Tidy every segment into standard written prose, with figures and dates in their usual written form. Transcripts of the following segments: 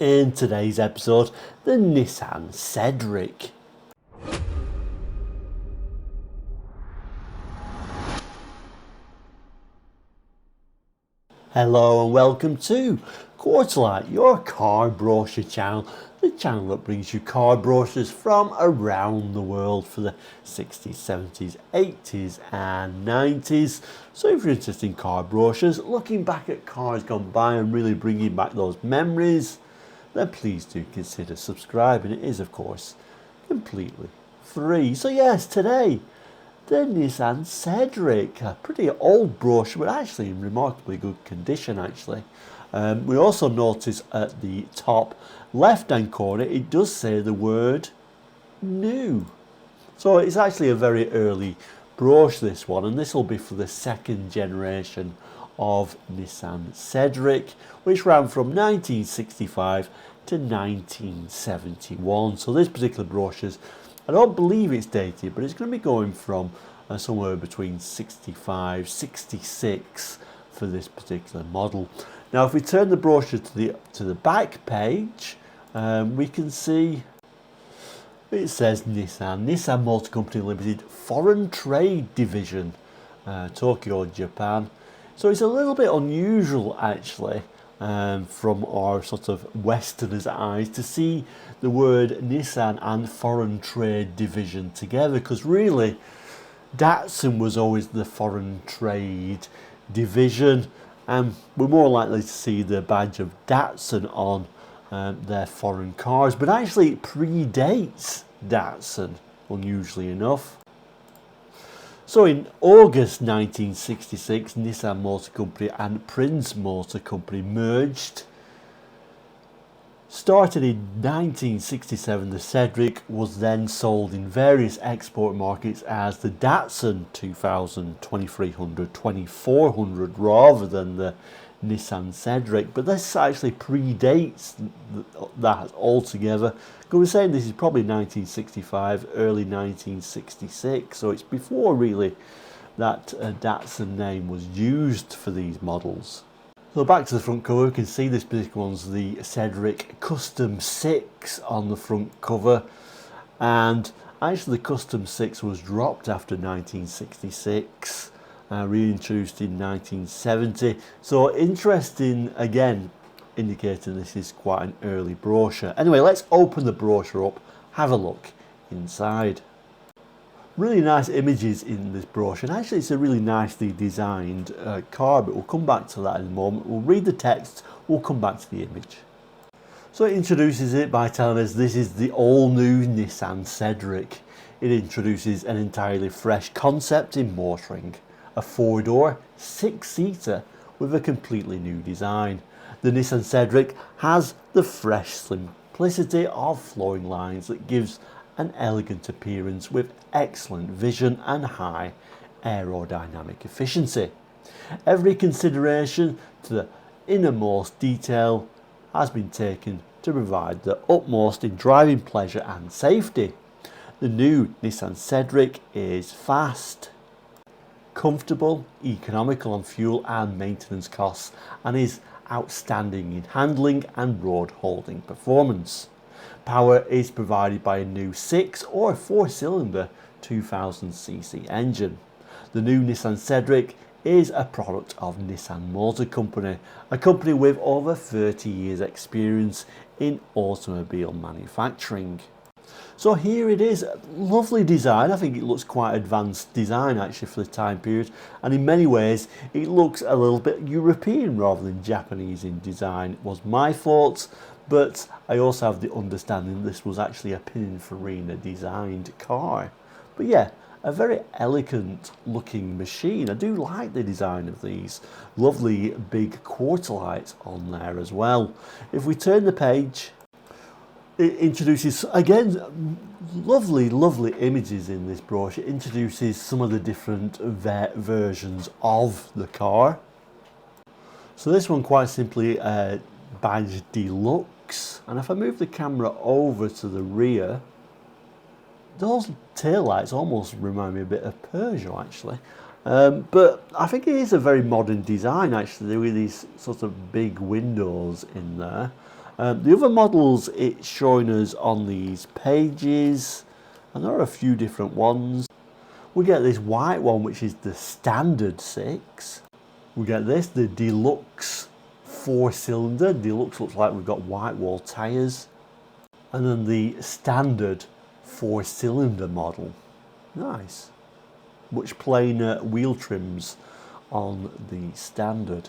In today's episode, the Nissan Cedric. Hello and welcome to Quarterlight, your car brochure channel, the channel that brings you car brochures from around the world for the 60s, 70s, 80s and 90s. So if you're interested in car brochures, looking back at cars gone by and really bringing back those memories, then please do consider subscribing. It is, of course, completely free. So yes, today, the Nissan Cedric, a pretty old brochure, but actually in remarkably good condition, actually. We also notice at the top left-hand corner, it does say the word new. So it's actually a very early brochure, this one, and this will be for the second generation of Nissan Cedric, which ran from 1965 to 1971. So this particular brochure, I don't believe it's dated, but it's going to be going from somewhere between 65, 66 for this particular model. Now, if we turn the brochure to the back page, we can see it says Nissan Motor Company Limited Foreign Trade Division, Tokyo, Japan. So it's a little bit unusual, actually, from our sort of Westerners' eyes to see the word Nissan and Foreign Trade Division together, because really Datsun was always the Foreign Trade Division, and we're more likely to see the badge of Datsun on their foreign cars, but actually it predates Datsun, unusually enough. So in August 1966, Nissan Motor Company and Prince Motor Company merged. Started in 1967, the Cedric was then sold in various export markets as the Datsun 2000, 2300, 2400 rather than the Nissan Cedric, but this actually predates that altogether. We're saying this is probably 1965, early 1966, so it's before really that Datsun name was used for these models. So back to the front cover, we can see this particular one's the Cedric Custom 6 on the front cover, and actually the Custom 6 was dropped after 1966. Reintroduced in 1970. So interesting, again, indicating this is quite an early brochure. Anyway, let's open the brochure up, have a look inside. Really nice images in this brochure, and actually it's a really nicely designed car, but we'll come back to that in a moment. We'll read the text, we'll come back to the image. So it introduces it by telling us this is the all-new Nissan Cedric. It introduces an entirely fresh concept in motoring. A four-door, six-seater with a completely new design. The Nissan Cedric has the fresh simplicity of flowing lines that gives an elegant appearance with excellent vision and high aerodynamic efficiency. Every consideration to the innermost detail has been taken to provide the utmost in driving pleasure and safety. The new Nissan Cedric is fast, comfortable, economical on fuel and maintenance costs, and is outstanding in handling and road holding performance. Power is provided by a new 6 or 4-cylinder 2000cc engine. The new Nissan Cedric is a product of Nissan Motor Company, a company with over 30 years experience in automobile manufacturing. So here it is, lovely design. I think it looks quite advanced design actually for the time period, and in many ways it looks a little bit European rather than Japanese in design. It was my thoughts, but I also have the understanding this was actually a Pininfarina designed car. But yeah, a very elegant looking machine. I do like the design of these. Lovely big quarter lights on there as well. If we turn the page, it introduces, again, lovely images in this brochure. It introduces some of the different versions of the car. So this one quite simply badge deluxe, and if I move the camera over to the rear, those tail lights almost remind me a bit of Peugeot actually. But I think it is a very modern design actually, with these sort of big windows in there. The other models it's showing us on these pages, and there are a few different ones. We get this white one, which is the standard 6. We get this, the deluxe 4-cylinder. Deluxe looks like we've got white wall tyres. And then the standard 4-cylinder model. Nice. Much plainer wheel trims on the standard.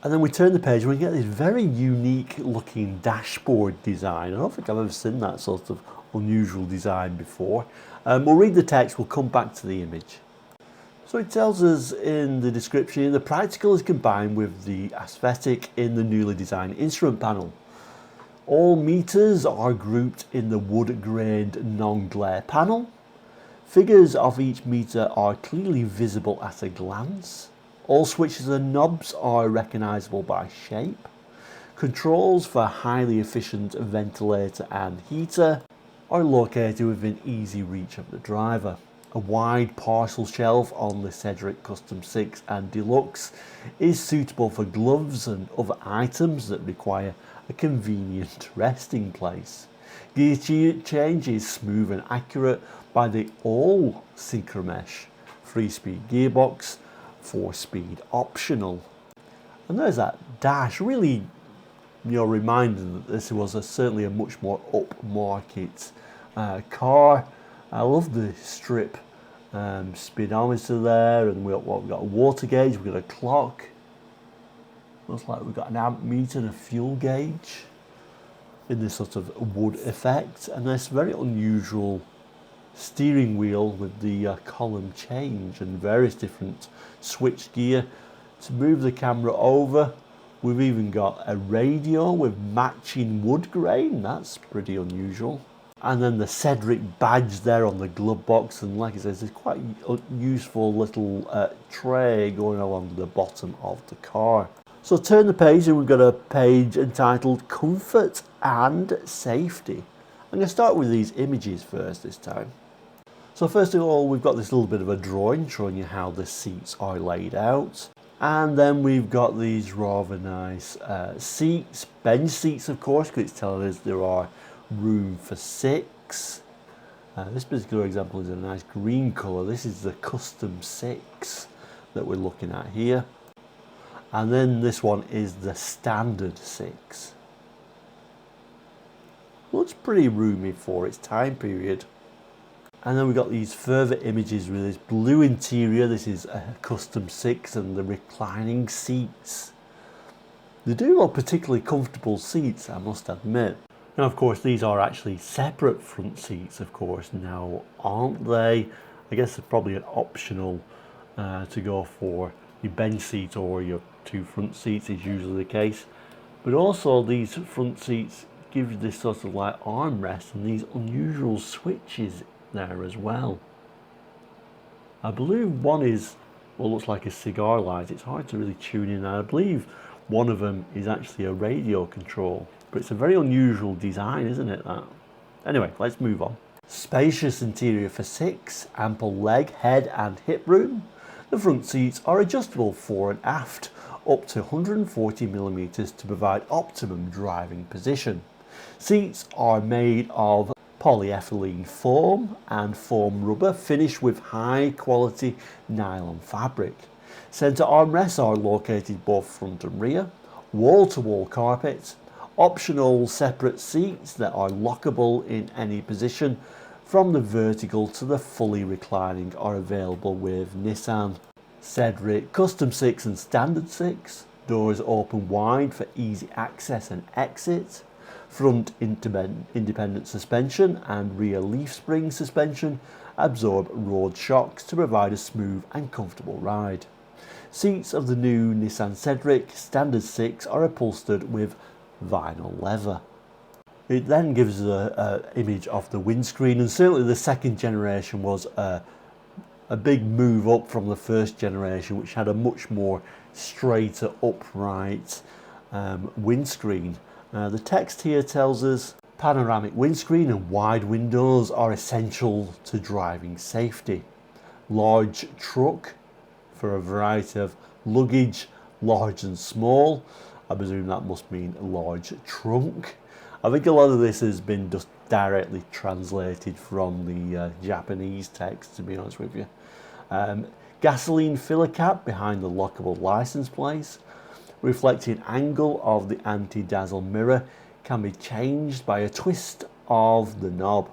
And then we turn the page and we get this very unique looking dashboard design. I don't think I've ever seen that sort of unusual design before. We'll read the text, we'll come back to the image. So it tells us in the description, the practical is combined with the aesthetic in the newly designed instrument panel. All meters are grouped in the wood-grained non-glare panel. Figures of each meter are clearly visible at a glance. All switches and knobs are recognisable by shape. Controls for highly efficient ventilator and heater are located within easy reach of the driver. A wide parcel shelf on the Cedric Custom 6 and Deluxe is suitable for gloves and other items that require a convenient resting place. Gear change is smooth and accurate by the all Synchromesh 3-speed gearbox, 4-speed optional. And there's that dash, really, reminding that this was certainly a much more upmarket car. I love the strip speedometer there, and we've got a water gauge, we've got a clock. Looks like we've got an amp meter and a fuel gauge in this sort of wood effect, and this very unusual steering wheel with the column change and various different switch gear to move the camera over. We've even got a radio with matching wood grain, that's pretty unusual. And then the Cedric badge there on the glove box, and like I said, there's quite a useful little tray going along the bottom of the car. So turn the page and we've got a page entitled Comfort and Safety. I'm going to start with these images first this time. So first of all, we've got this little bit of a drawing showing you how the seats are laid out. And then we've got these rather nice seats, bench seats of course, because it's telling us there are room for 6. This particular example is a nice green colour. This is the Custom 6 that we're looking at here. And then this one is the Standard 6. Looks pretty roomy for its time period. And then we've got these further images with this blue interior. This is a Custom 6 and the reclining seats. They do look particularly comfortable seats, I must admit. Now, of course, these are actually separate front seats, of course, now, aren't they? I guess it's probably an optional to go for your bench seat or your 2 front seats is usually the case. But also these front seats give you this sort of like armrest and these unusual switches there as well. I believe one is what looks like a cigar light. It's hard to really tune in. I believe one of them is actually a radio control, but it's a very unusual design, isn't it, that? Anyway, let's move on. Spacious interior for 6, ample leg, head and hip room. The front seats are adjustable fore and aft up to 140mm to provide optimum driving position. Seats are made of polyethylene foam and foam rubber finished with high quality nylon fabric. Centre armrests are located both front and rear. Wall-to-wall carpet. Optional separate seats that are lockable in any position from the vertical to the fully reclining are available with Nissan Cedric Custom 6 and Standard 6. Doors open wide for easy access and exit. Front independent suspension and rear leaf spring suspension absorb road shocks to provide a smooth and comfortable ride. Seats of the new Nissan Cedric Standard 6 are upholstered with vinyl leather. It then gives us an image of the windscreen, and certainly the second generation was a big move up from the first generation, which had a much more straighter, upright windscreen. The text here tells us panoramic windscreen and wide windows are essential to driving safety. Large truck for a variety of luggage, large and small. I presume that must mean a large trunk. I think a lot of this has been just directly translated from the Japanese text, to be honest with you. Gasoline filler cap behind the lockable license plate. Reflecting angle of the anti-dazzle mirror can be changed by a twist of the knob.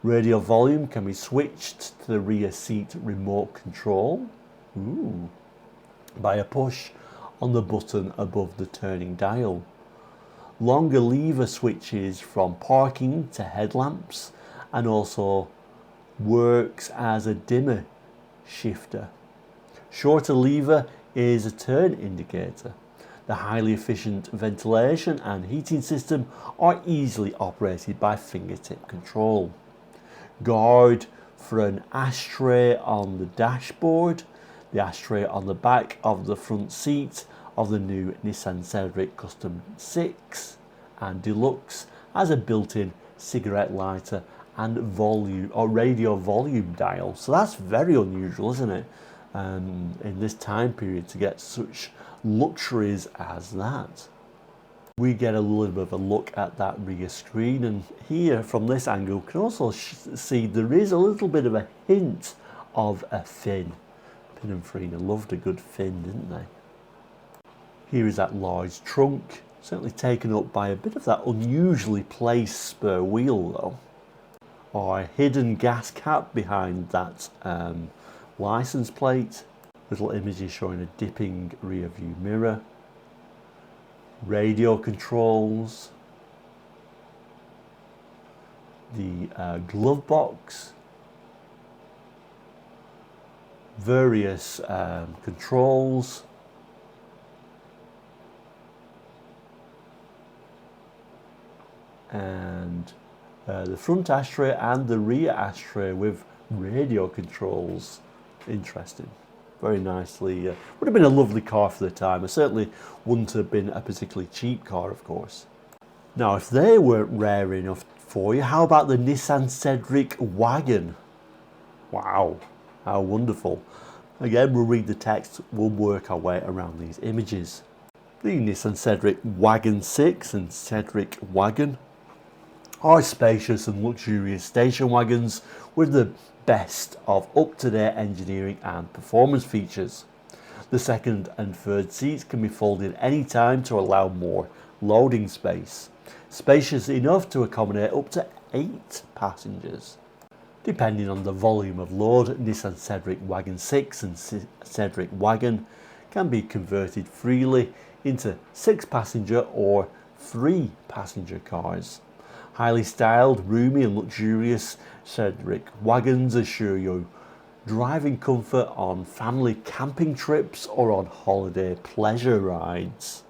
Radio volume can be switched to the rear seat remote control by a push on the button above the turning dial. Longer lever switches from parking to headlamps, and also works as a dimmer shifter. Shorter lever is a turn indicator. The highly efficient ventilation and heating system are easily operated by fingertip control. Guard for an ashtray on the dashboard. The ashtray on the back of the front seat of the new Nissan Cedric Custom 6 and Deluxe has a built-in cigarette lighter and volume or radio volume dial. So that's very unusual, isn't it? In this time period to get such luxuries as that. We get a little bit of a look at that rear screen, and here from this angle you can also see there is a little bit of a hint of a fin. Pininfarina loved a good fin, didn't they? Here is that large trunk, certainly taken up by a bit of that unusually placed spare wheel though. Our hidden gas cap behind that license plate. Little images showing a dipping rear view mirror. Radio controls. The glove box. Various controls. And the front ashtray and the rear ashtray with radio controls. Interesting. Very nicely. Would have been a lovely car for the time. It certainly wouldn't have been a particularly cheap car, of course. Now, if they weren't rare enough for you, how about the Nissan Cedric wagon? Wow, how wonderful. Again, we'll read the text, we'll work our way around these images. The Nissan Cedric Wagon 6 and Cedric Wagon are spacious and luxurious station wagons with the best of up-to-date engineering and performance features. The second and third seats can be folded any time to allow more loading space. Spacious enough to accommodate up to 8 passengers. Depending on the volume of load, Nissan Cedric Wagon 6 and Cedric Wagon can be converted freely into 6-passenger or 3-passenger cars. Highly styled, roomy and luxurious Cedric wagons assure you driving comfort on family camping trips or on holiday pleasure rides.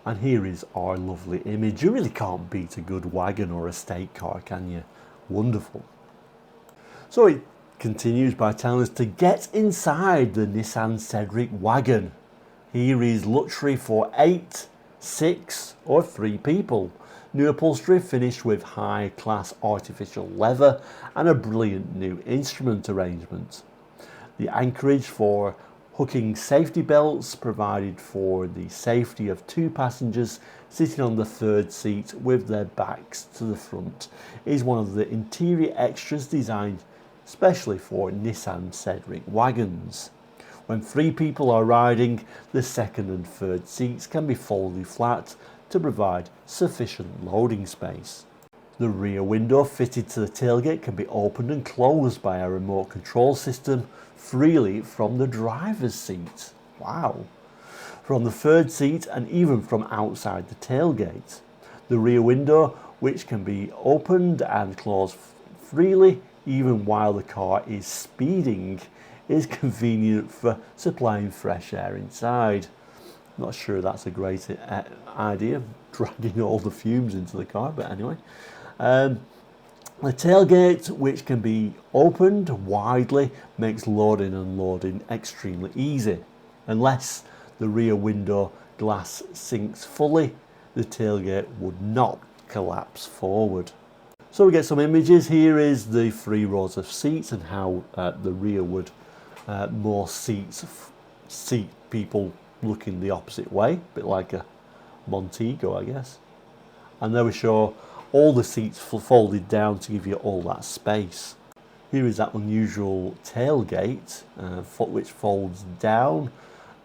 And here is our lovely image. You really can't beat a good wagon or estate car, can you? Wonderful. So it continues by telling us to get inside the Nissan Cedric wagon. Here is luxury for 8, 6 or 3 people. New upholstery finished with high-class artificial leather and a brilliant new instrument arrangement. The anchorage for hooking safety belts provided for the safety of 2 passengers sitting on the third seat with their backs to the front is one of the interior extras designed especially for Nissan Cedric wagons. When 3 people are riding, the second and third seats can be folded flat to provide sufficient loading space. The rear window fitted to the tailgate can be opened and closed by a remote control system freely from the driver's seat. Wow! From the third seat and even from outside the tailgate. The rear window, which can be opened and closed freely even while the car is speeding, is convenient for supplying fresh air inside. Not sure that's a great idea, dragging all the fumes into the car, but anyway. The tailgate, which can be opened widely, makes loading and unloading extremely easy. Unless the rear window glass sinks fully, the tailgate would not collapse forward. So we get some images. Here is the 3 rows of seats and how the rear would more seats seat people looking the opposite way, a bit like a Montego, I guess. And there we show all the seats folded down to give you all that space. Here is that unusual tailgate, which folds down,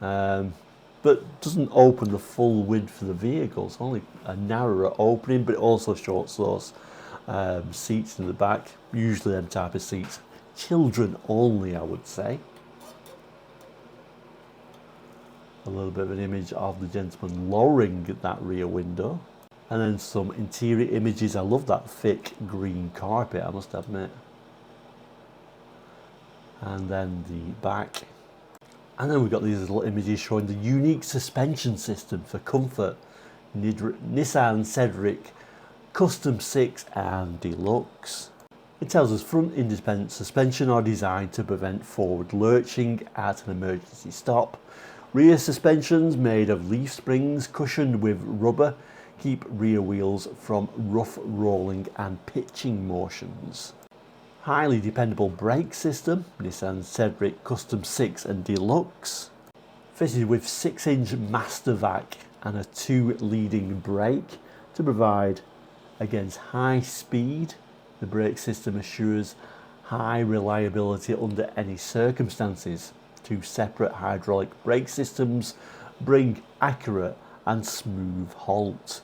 but doesn't open the full width of the vehicle. It's only a narrower opening, but it also shows those seats in the back, usually them type of seats. Children only, I would say. A little bit of an image of the gentleman lowering that rear window. And then some interior images. I love that thick green carpet, I must admit. And then the back. And then we've got these little images showing the unique suspension system for comfort. Nissan Cedric Custom 6 and Deluxe. It tells us front independent suspension are designed to prevent forward lurching at an emergency stop. Rear suspensions made of leaf springs cushioned with rubber keep rear wheels from rough rolling and pitching motions. Highly dependable brake system, Nissan Cedric Custom 6 and Deluxe. Fitted with 6-inch master vac and a 2 leading brake to provide against high speed. The brake system assures high reliability under any circumstances. 2 separate hydraulic brake systems bring accurate and smooth halt.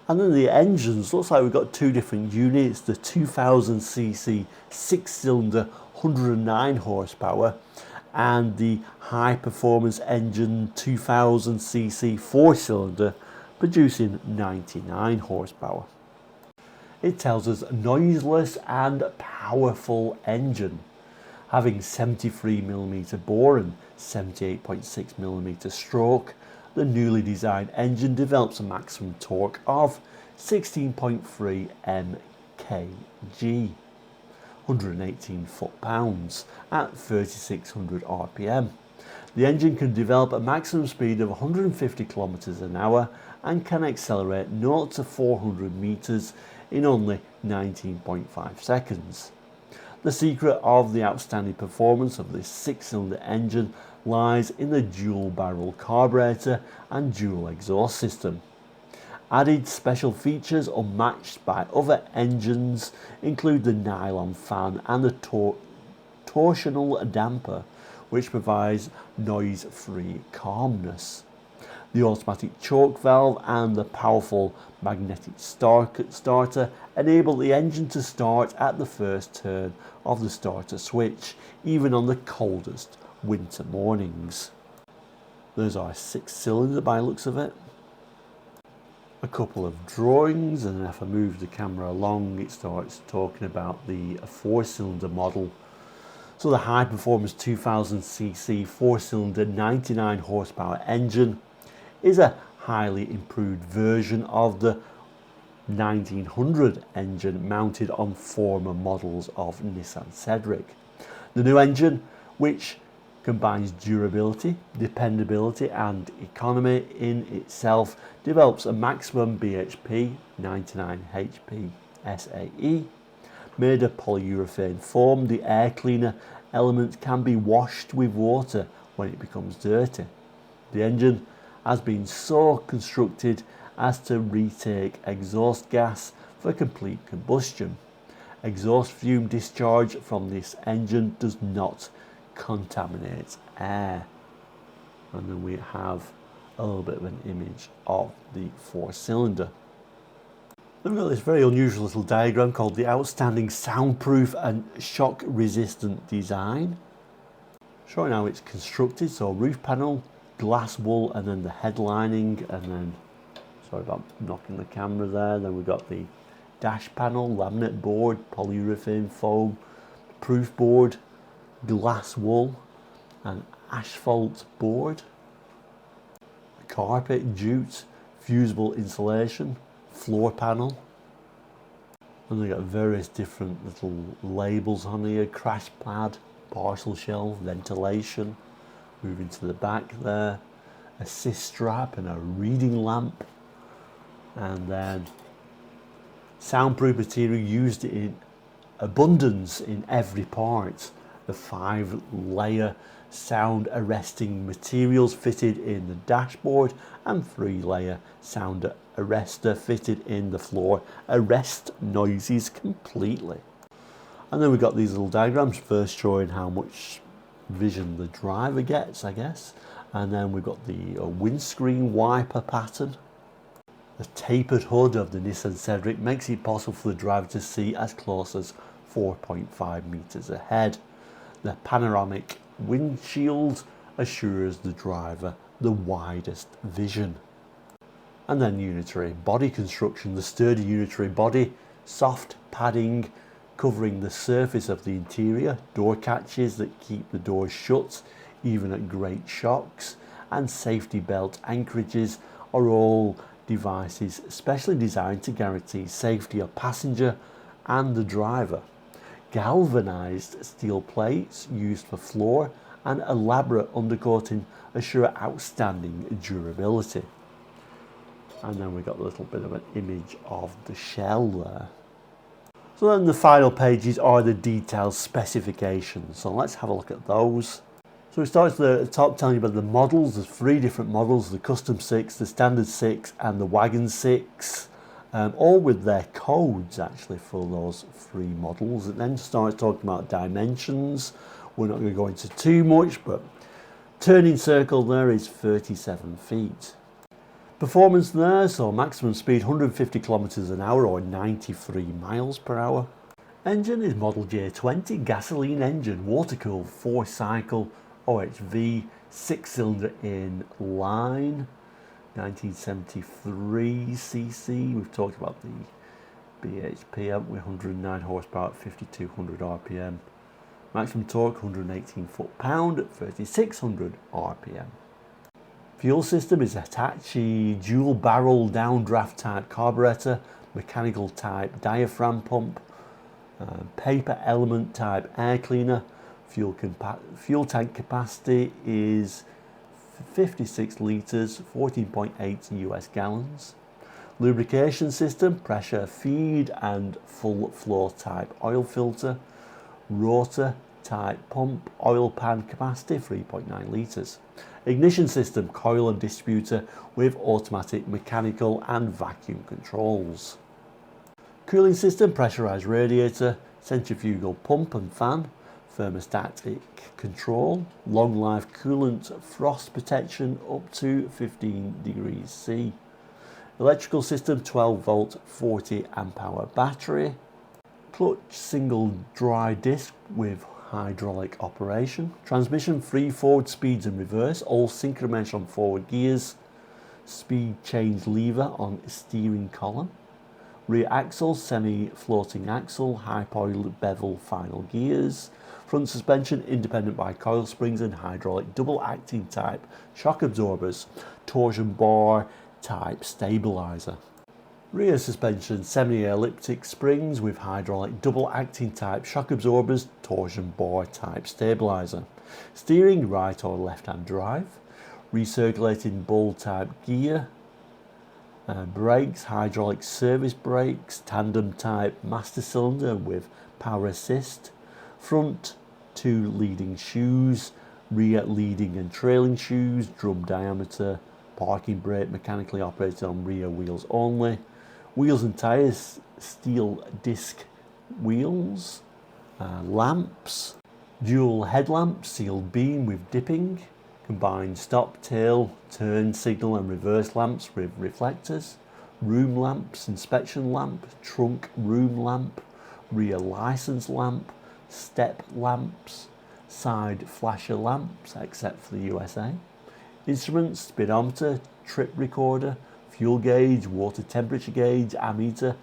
And then the engines, looks like we've got 2 different units, the 2000cc 6-cylinder 109 horsepower and the high performance engine 2000cc 4-cylinder producing 99 horsepower. It tells us noiseless and powerful engine. Having 73mm bore and 78.6mm stroke, the newly designed engine develops a maximum torque of 16.3 mpg, 118 foot-pounds at 3600 RPM. The engine can develop a maximum speed of 150 kilometers an hour and can accelerate 0 to 400 meters in only 19.5 seconds. The secret of the outstanding performance of this 6-cylinder engine lies in the dual barrel carburetor and dual exhaust system. Added special features unmatched by other engines include the nylon fan and the torsional damper, which provides noise-free calmness. The automatic choke valve and the powerful magnetic starter enable the engine to start at the first turn of the starter switch, even on the coldest winter mornings. There's our 6-cylinder by the looks of it. A couple of drawings, and if I move the camera along it starts talking about the 4-cylinder model. So the high performance 2000cc 4-cylinder 99 horsepower engine is a highly improved version of the 1900 engine mounted on former models of Nissan Cedric. The new engine, which combines durability, dependability and economy in itself, develops a maximum BHP 99 HP SAE. Made of polyurethane foam, the air cleaner element can be washed with water when it becomes dirty. The engine has been so constructed as to retake exhaust gas for complete combustion. Exhaust fume discharge from this engine does not contaminate air. And then we have a little bit of an image of the 4-cylinder. Then we've got this very unusual little diagram called the outstanding soundproof and shock resistant design, showing how it's constructed. So roof panel, glass wool, and then the headlining, and then, sorry about knocking the camera there, then we've got the dash panel, laminate board, polyurethane foam, proof board, glass wool and asphalt board, carpet, jute, fusible insulation, floor panel, and we've got various different little labels on here: crash pad, parcel shelf, ventilation. Moving to the back there, assist strap and a reading lamp, and then soundproof material used in abundance in every part. the 5-layer sound arresting materials fitted in the dashboard, and 3-layer sound arrestor fitted in the floor arrest noises completely. And then we've got these little diagrams, first showing how much vision the driver gets, I guess. And then we've got the windscreen wiper pattern. The tapered hood of the Nissan Cedric makes it possible for the driver to see as close as 4.5 meters ahead. The panoramic windshield assures the driver the widest vision. And then unitary body construction, the sturdy unitary body, soft padding covering the surface of the interior, door catches that keep the doors shut even at great shocks, and safety belt anchorages are all devices specially designed to guarantee safety of passenger and the driver. Galvanized steel plates used for floor and elaborate undercoating assure outstanding durability. And then we've got a little bit of an image of the shell there. So then the final pages are the detailed specifications. So let's have a look at those. So we start at the top telling you about the models. There's 3 different models, the Custom 6, the Standard 6 and the Wagon 6. All with their codes actually for those 3 models. It then starts talking about dimensions. We're not going to go into too much, but turning circle there is 37 feet. Performance there, so maximum speed 150 kilometers an hour or 93 miles per hour. Engine is Model J20 gasoline engine, water-cooled 4-cycle OHV 6-cylinder in line. 1973 cc. We've talked about the BHP, haven't we? 109 horsepower at 5200 RPM. Maximum torque 118 foot-pound at 3600 RPM. Fuel system is Hitachi dual barrel downdraft type carburetor, mechanical type diaphragm pump, paper element type air cleaner. Fuel tank capacity is 56 litres, 14.8 US gallons. Lubrication system, pressure feed and full flow type oil filter. Rotor type pump, oil pan capacity 3.9 litres. Ignition system, coil and distributor with automatic mechanical and vacuum controls. Cooling system, pressurised radiator, centrifugal pump and fan, thermostatic control, long life coolant, frost protection up to 15 degrees C. Electrical system, 12 volt 40 amp hour battery. Clutch single dry disc with hydraulic operation. Transmission, 3 forward speeds and reverse, all synchromesh on forward gears. Speed change lever on steering column. Rear axle, semi-floating axle, high-powered bevel final gears. Front suspension, independent by coil springs and hydraulic double-acting type shock absorbers. Torsion bar type stabilizer. Rear suspension, semi-elliptic springs with hydraulic double-acting type shock absorbers, torsion bar type stabilizer. Steering, right or left-hand drive. Recirculating ball type gear. Brakes, hydraulic service brakes, tandem type master cylinder with power assist. Front 2 leading shoes, rear leading and trailing shoes, drum diameter, parking brake mechanically operated on rear wheels only. Wheels and tyres, steel disc wheels. Lamps, dual headlamp, sealed beam with dipping. Combined stop, tail, turn, signal and reverse lamps with reflectors. Room lamps, inspection lamp, trunk room lamp, rear license lamp, step lamps, side flasher lamps except for the USA. Instruments, speedometer, trip recorder, fuel gauge, water temperature gauge, ammeter,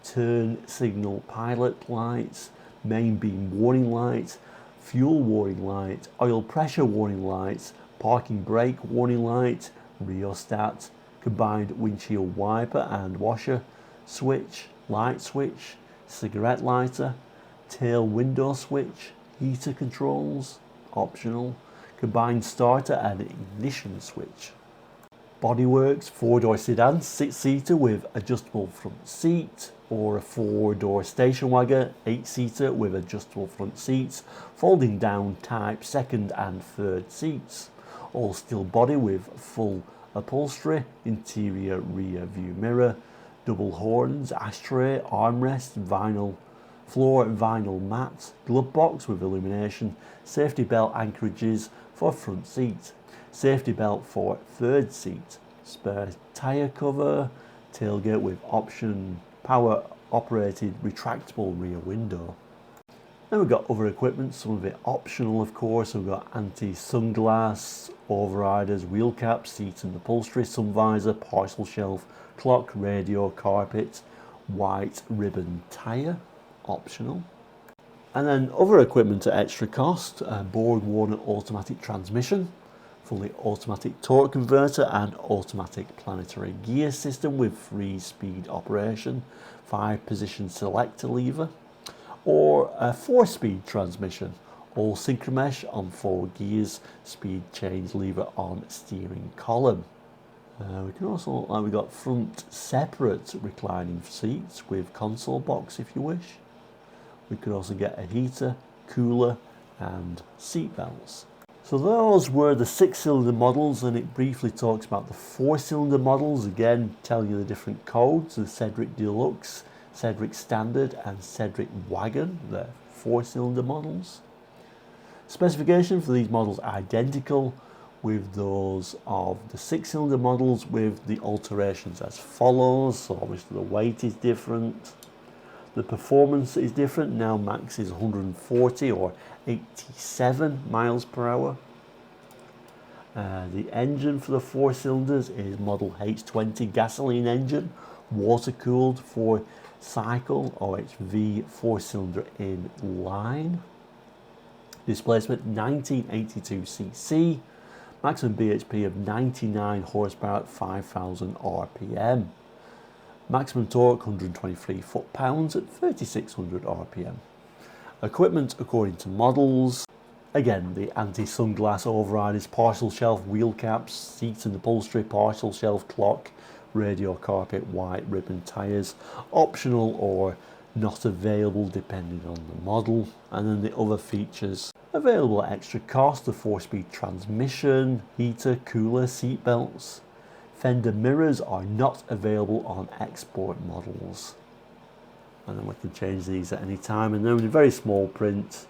turn signal pilot lights, main beam warning lights, fuel warning light, oil pressure warning lights, parking brake warning light, rheostat, combined windshield wiper and washer, switch, light switch, cigarette lighter, tail window switch, heater controls, optional, combined starter and ignition switch. Bodyworks 4-door sedan, 6-seater with adjustable front seat, or a 4-door station wagon, 8-seater with adjustable front seats, folding down type 2nd and 3rd seats. All steel body with full upholstery, interior rear view mirror, double horns, ashtray, armrest, vinyl floor, vinyl mat, glove box with illumination, safety belt anchorages for front seat, safety belt for 3rd seat, spare tyre cover, tailgate with option power operated retractable rear window. Then we've got other equipment, some of it optional of course. We've got anti-sunglass, overriders, wheel caps, seat and upholstery, sun visor, parcel shelf, clock, radio, carpet, white ribbon tyre, optional. And then other equipment at extra cost, a board-worn automatic transmission, fully automatic torque converter and automatic planetary gear system with 3-speed operation, 5-position selector lever, or a 4-speed transmission, all synchromesh on 4 gears, speed change lever on steering column. We can also, we've got front separate reclining seats with console box if you wish. We could also get a heater, cooler and seat belts. So those were the 6-cylinder models, and it briefly talks about the 4-cylinder models, again telling you the different codes, the Cedric Deluxe, Cedric Standard and Cedric Wagon, the 4-cylinder models. Specification for these models identical with those of the 6-cylinder models, with the alterations as follows. So obviously the weight is different, the performance is different. Now max is 140 or 87 miles per hour. The engine for the 4 cylinders is model H20 gasoline engine, water cooled 4-cycle OHV 4-cylinder in line. Displacement 1982 cc, maximum bhp of 99 horsepower at 5000 rpm. Maximum torque 123 foot-pounds at 3600 rpm. Equipment according to models. Again, the anti-sunglass overriders, parcel shelf, wheel caps, seat and upholstery, parcel shelf, clock, radio, carpet, white ribbon tyres, optional or not available depending on the model. And then the other features available at extra cost: the 4-speed transmission, heater, cooler, seat belts. Fender mirrors are not available on export models. And then we can change these at any time. And then in very small print,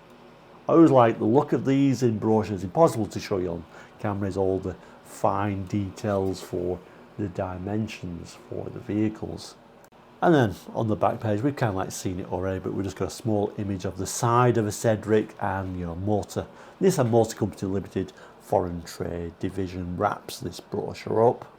I always like the look of these in brochures. Impossible to show you on camera is all the fine details for the dimensions for the vehicles. And then on the back page, we've kind of like seen it already, but we've just got a small image of the side of a Cedric and your motor. Nissan Motor Company Limited Foreign Trade Division wraps this brochure up.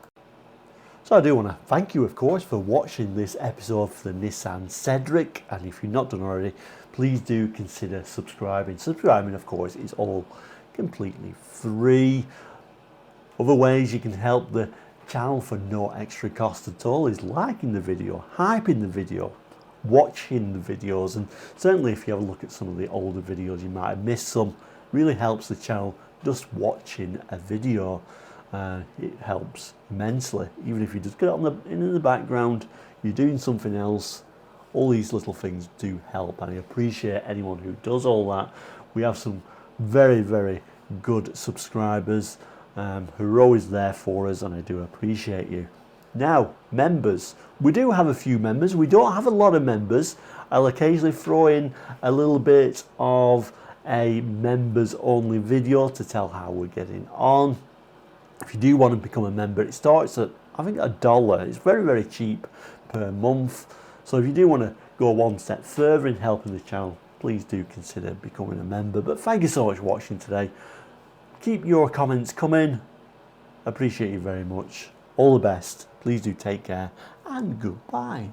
So I do want to thank you, of course, for watching this episode for the Nissan Cedric, and if you've not done already, please do consider subscribing. Subscribing, of course, is all completely free. Other ways you can help the channel for no extra cost at all is liking the video, hyping the video, watching the videos, and certainly if you have a look at some of the older videos you might have missed some. Really helps the channel just watching a video. It helps immensely, even if you just get it in the background, you're doing something else. All these little things do help, and I appreciate anyone who does all that. We have some very, very good subscribers who are always there for us, and I do appreciate you. Now, members. We do have a few members. We don't have a lot of members. I'll occasionally throw in a little bit of a members only video to tell how we're getting on. If you do want to become a member, it starts at, I think, $1. It's very, very cheap per month. So if you do want to go one step further in helping the channel, please do consider becoming a member. But thank you so much for watching today. Keep your comments coming. Appreciate you very much. All the best. Please do take care, and goodbye.